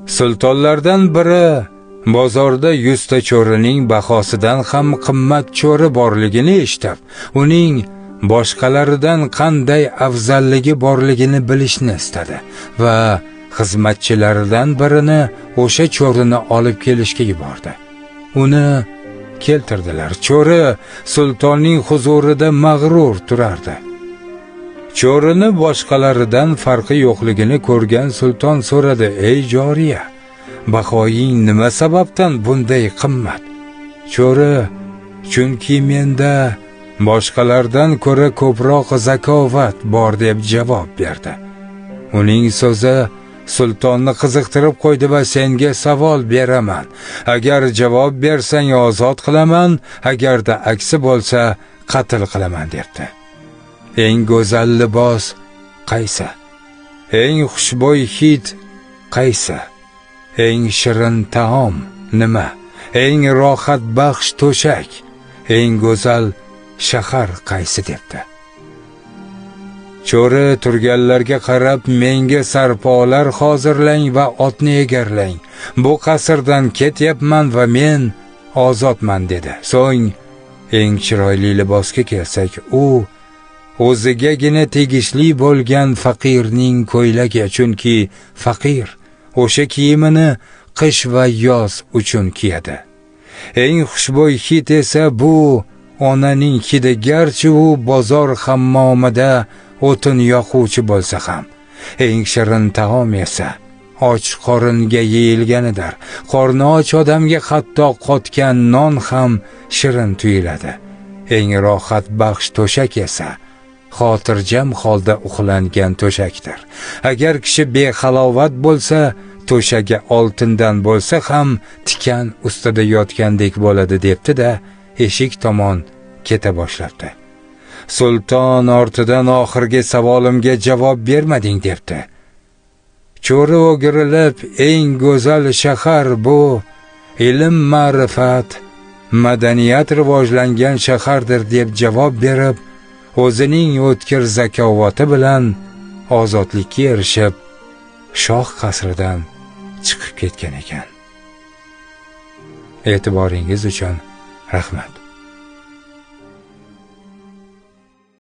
Sultonlardan biri bozorda 100 ta cho'rining bahosidan ham qimmat cho'ri borligini eshitib, uning boshqalaridan qanday afzalligi borligini bilishni istadi va xizmatchilaridan birini o'sha cho'rini olib kelishga yubordi. Uni keltirdilar. Cho'ri sultonning huzurida mag'rur turardi. Cho'rini boshqalaridan farqi yo'qligini ko'rgan sulton so'radi: "Ey joriya, bahoying nima sababdan bunday qimmat?" Cho'ri: "Chunki menda boshqalardan ko'ra ko'proq zakovat bor" deb javob berdi. Uning so'zi sultonni qiziqtirib qo'ydi va senga savol beraman. Agar javob bersang ozod qilaman, agarda aksi bo'lsa qatl qilaman debdi. Eng go'zal libos qaysi? Eng xushbo'y hid qaysi? Eng shirin taom nima? Eng rohat baxsh to'shak, eng go'zal shahar qaysi debdi. Cho'ri turganlarga qarab, menga sarpolar hozirlang va otni egarlang. Bu qasrdan ketyapman va men ozodman dedi. So'ng eng chiroyli libosga kelsak, u o'zigagina tegishli bo'lgan faqirning ko'ylagi, chunki faqir o'sha kiyimini qish va yoz uchun kiyadi. Eng xushbo'y hid esa bu onaning hidi, garchi u bozor hammomida o'tin yoquvchi bo'lsa ham. Eng shirin taom esa och qoringa yeyilganidir. Qorni och odamga hatto qotgan non ham shirin tuyuladi. Eng rohat baxsh to'shak esa xotirjam holda uxlangan to'shakdir. Agar kishi behalovat bo'lsa, to'shagi oltindan bo'lsa ham tikan ustida yotgandek bo'ladi debdi-da, eshik tomon keta boshlabdi. Sulton ortidan oxirgi savolimga javob bermading debdi. Cho'ri o'girilib, eng go'zal shahar bu ilm, ma'rifat, madaniyat rivojlangan shahardir deb javob berib, o'zining o'tkir zakovati bilan ozodlikka erishib, shoh qasridan chiqib ketgan ekan. E'tiboringiz uchun rahmat.